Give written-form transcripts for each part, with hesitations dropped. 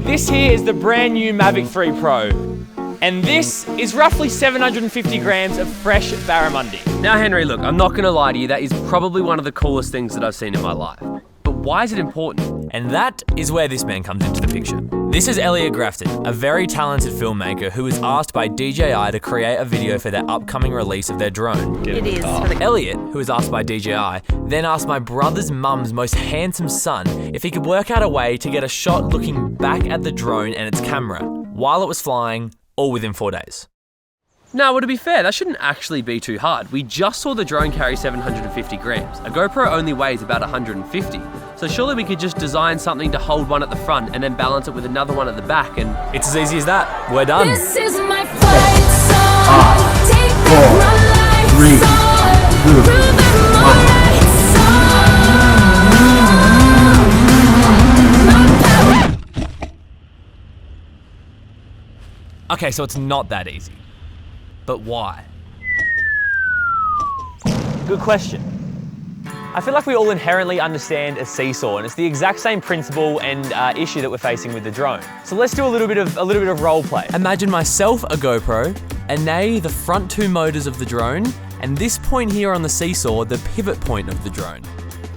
This here is the brand new Mavic 3 Pro. And this is roughly 750 grams of fresh barramundi. Now Henry, look, I'm not gonna lie to you, that is probably one of the coolest things that I've seen in my life. But why is it important? And that is where this man comes into the picture. This is Elliot Grafton, a very talented filmmaker who was asked by DJI to create a video for their upcoming release of their drone. It is. Elliot, who was asked by DJI, then asked my brother's mum's most handsome son if he could work out a way to get a shot looking back at the drone and its camera while it was flying, all within 4 days. No, well, to be fair, that shouldn't actually be too hard. We just saw the drone carry 750 grams. A GoPro only weighs about 150. So surely we could just design something to hold one at the front and then balance it with another one at the back and... It's as easy as that. We're done. This is my flight song. Take back my life song. Prove I'm alright song. Okay, so it's not that easy. But why? Good question. I feel like we all inherently understand a seesaw, and it's the exact same principle and issue that we're facing with the drone. So let's do a little bit of role play. Imagine myself a GoPro, and they the front two motors of the drone, and this point here on the seesaw, the pivot point of the drone.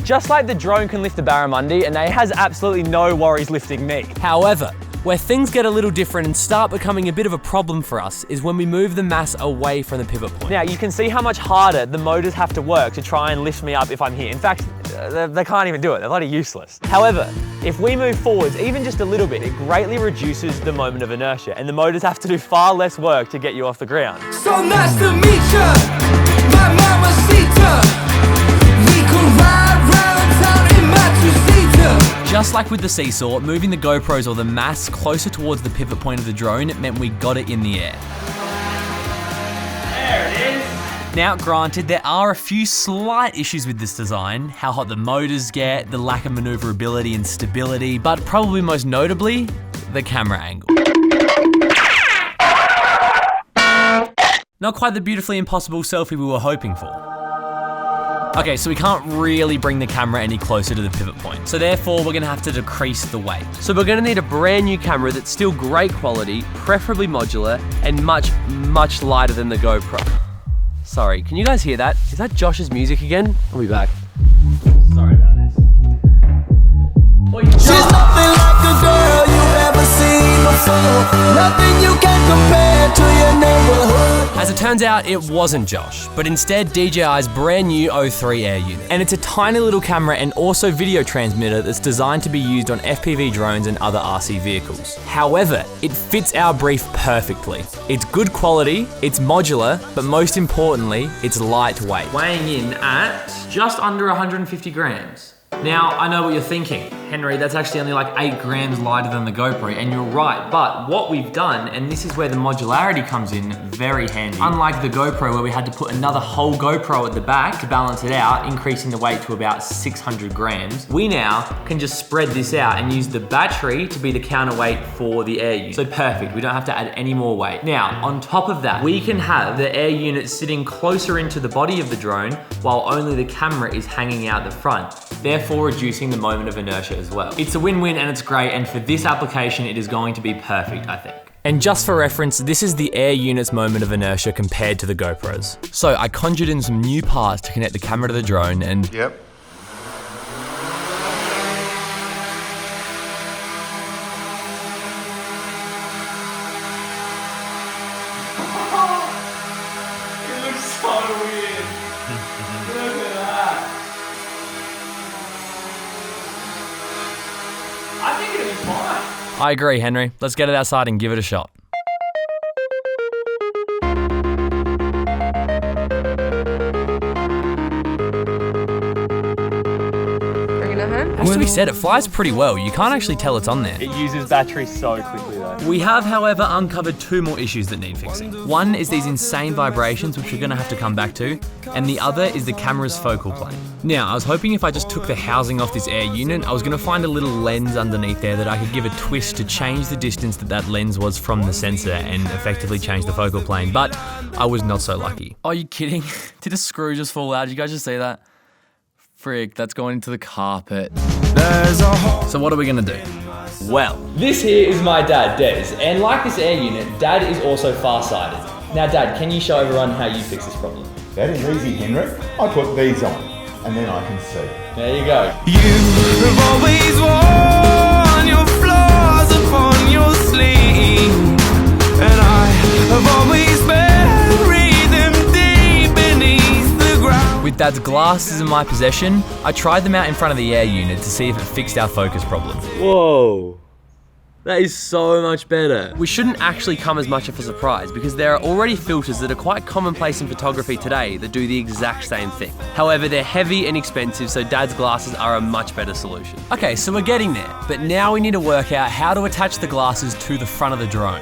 Just like the drone can lift a barramundi, and they has absolutely no worries lifting me. However, where things get a little different and start becoming a bit of a problem for us is when we move the mass away from the pivot point. Now you can see how much harder the motors have to work to try and lift me up if I'm here. In fact, they can't even do it, they're bloody useless. However, if we move forwards even just a little bit, it greatly reduces the moment of inertia, and the motors have to do far less work to get you off the ground. So nice to meet ya, my mamacita. We could ride round town in my two-seater. Just like with the seesaw, moving the GoPros or the mass closer towards the pivot point of the drone meant we got it in the air. There it is. Now, granted, there are a few slight issues with this design, how hot the motors get, the lack of maneuverability and stability, but probably most notably, the camera angle. Not quite the beautifully impossible selfie we were hoping for. Okay, so we can't really bring the camera any closer to the pivot point. So therefore, we're gonna have to decrease the weight. So we're gonna need a brand new camera that's still great quality, preferably modular, and much, much lighter than the GoPro. Sorry, can you guys hear that? Is that Josh's music again? I'll be back. Sorry about this. She's nothing like a girl you've ever seen before. Nothing you can compare to your neighborhood. As it turns out, it wasn't Josh, but instead DJI's brand new O3 Air unit. And it's a tiny little camera and also video transmitter that's designed to be used on FPV drones and other RC vehicles. However, it fits our brief perfectly. It's good quality, it's modular, but most importantly, it's lightweight. Weighing in at just under 150 grams. Now, I know what you're thinking. Henry, that's actually only like 8 grams lighter than the GoPro, and you're right, but what we've done, and this is where the modularity comes in very handy. Unlike the GoPro where we had to put another whole GoPro at the back to balance it out, increasing the weight to about 600 grams, we now can just spread this out and use the battery to be the counterweight for the air unit. So perfect, we don't have to add any more weight. Now, on top of that, we can have the air unit sitting closer into the body of the drone while only the camera is hanging out the front, therefore reducing the moment of inertia as well. It's a win-win and it's great, and for this application it is going to be perfect, I think. And just for reference, this is the air unit's moment of inertia compared to the GoPro's. So I conjured in some new parts to connect the camera to the drone and... Yep. It looks so weird. Look at that. I think it'll be fine. I agree, Henry. Let's get it outside and give it a shot. Bringing it home? Has to be said, it flies pretty well. You can't actually tell it's on there. It uses battery so quickly though. We have, however, uncovered 2 more issues that need fixing. One is these insane vibrations, which we're gonna have to come back to, and the other is the camera's focal plane. Now, I was hoping if I just took the housing off this air unit, I was gonna find a little lens underneath there that I could give a twist to change the distance that lens was from the sensor and effectively change the focal plane, but I was not so lucky. Are you kidding? Did a screw just fall out? Did you guys just see that? Frick, that's going into the carpet. So what are we gonna do? well. This here is my dad, Des, and like this air unit, Dad is also farsighted. Now Dad, can you show everyone how you fix this problem? That is easy, Henry. I put these on, and then I can see. There you go. You've always worn your flaws upon your sleeve, and I have always buried them deep beneath the ground. With Dad's glasses in my possession, I tried them out in front of the air unit to see if it fixed our focus problem. Whoa. That is so much better. We shouldn't actually come as much of a surprise because there are already filters that are quite commonplace in photography today that do the exact same thing. However, they're heavy and expensive, so Dad's glasses are a much better solution. Okay, so we're getting there, but now we need to work out how to attach the glasses to the front of the drone.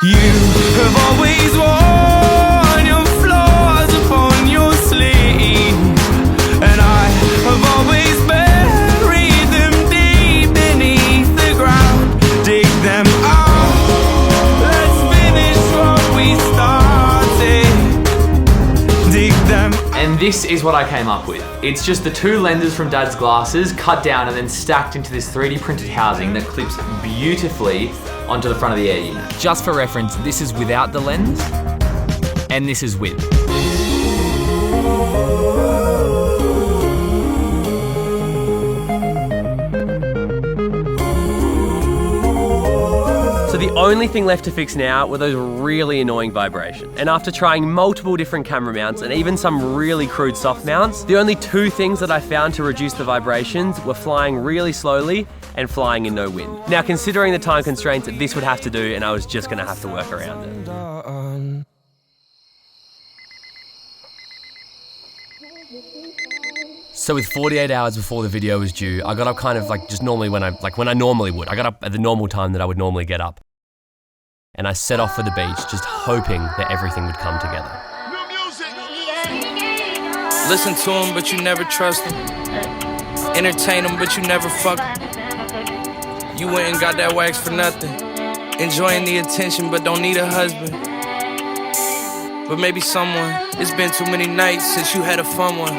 You have always worn your flaws upon your sleeve, and I have always buried them deep beneath the ground. Dig them out. Let's finish what we started. Dig them out. And this is what I came up with. It's just the two lenses from Dad's glasses cut down and then stacked into this 3D printed housing that clips beautifully onto the front of the air unit. Just for reference, this is without the lens, and this is with. So the only thing left to fix now were those really annoying vibrations. And after trying multiple different camera mounts and even some really crude soft mounts, the only two things that I found to reduce the vibrations were flying really slowly and flying in no wind. Now, considering the time constraints, this would have to do, and I was just gonna have to work around it. So with 48 hours before the video was due, I got up kind of like just normally when I normally would. I got up at the normal time that I would normally get up. And I set off for the beach, just hoping that everything would come together. Listen to him, but you never trust him. Entertain him, but you never fuck him. You went and got that wax for nothing. Enjoying the attention, but don't need a husband. But maybe someone. It's been too many nights since you had a fun one.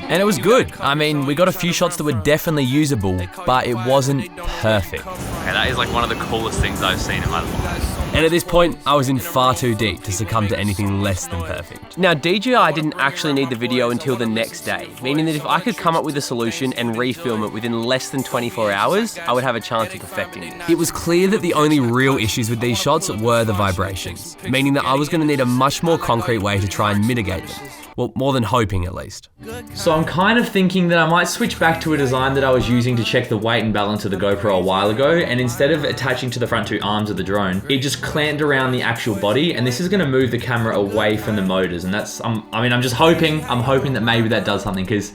And it was good. I mean, we got a few shots that were definitely usable, but it wasn't perfect. Okay, that is like one of the coolest things I've seen in my life. And at this point, I was in far too deep to succumb to anything less than perfect. Now, DJI didn't actually need the video until the next day, meaning that if I could come up with a solution and refilm it within less than 24 hours, I would have a chance of perfecting it. It was clear that the only real issues with these shots were the vibrations, meaning that I was going to need a much more concrete way to try and mitigate them. Well, more than hoping at least. So I'm kind of thinking that I might switch back to a design that I was using to check the weight and balance of the GoPro a while ago, and instead of attaching to the front two arms of the drone, it just clamped around the actual body, and this is gonna move the camera away from the motors, and that's, I'm just hoping that maybe that does something, because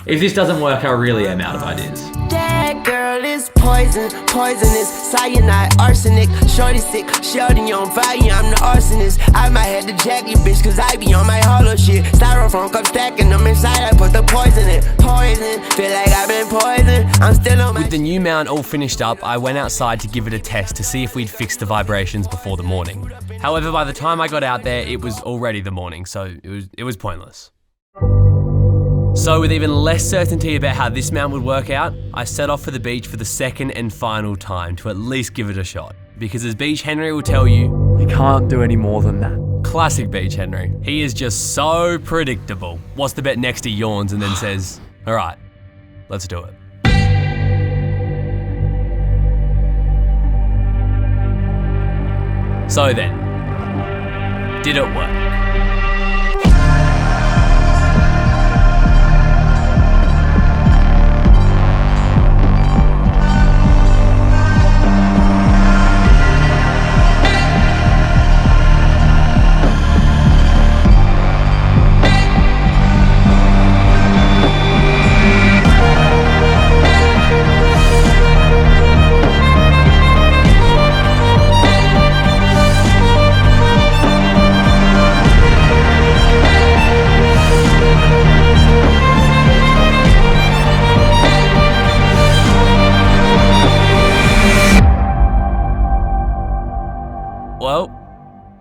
if this doesn't work, I really am out of ideas. That girl is poison, poisonous, cyanide, arsenic. Shorty sick, shorty on fire, I'm the arsonist. I might have to jack you, bitch, cause I be on my hollow shit. Styrofoam cup stacking them inside, I put the poison in. Poison, feel like I've been poisoned, I'm still on my... With the new mount all finished up, I went outside to give it a test to see if we'd fixed the vibrations before the morning. However, by the time I got out there, it was already the morning, so it was pointless. So with even less certainty about how this mount would work out, I set off for the beach for the second and final time to at least give it a shot. Because as Beach Henry will tell you, you can't do any more than that. Classic Beach Henry. He is just so predictable. What's the bet next he yawns and then says, all right, let's do it. So then, did it work?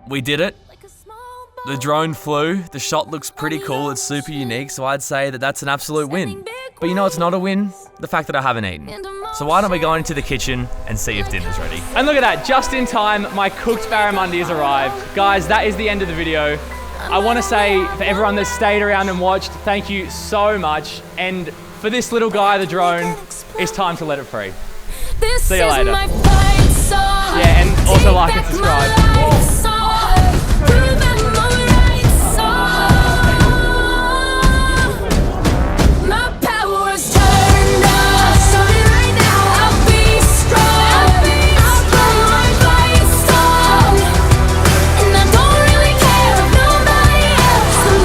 We did it. The drone flew, the shot looks pretty cool, it's super unique, so I'd say that that's an absolute win. But you know what's not a win? The fact that I haven't eaten. So why don't we go into the kitchen and see if dinner's ready. And look at that, just in time, my cooked barramundi has arrived. Guys, that is the end of the video. I want to say for everyone that stayed around and watched, thank you so much. And for this little guy, the drone, it's time to let it free. See you later. Yeah, and also like and subscribe.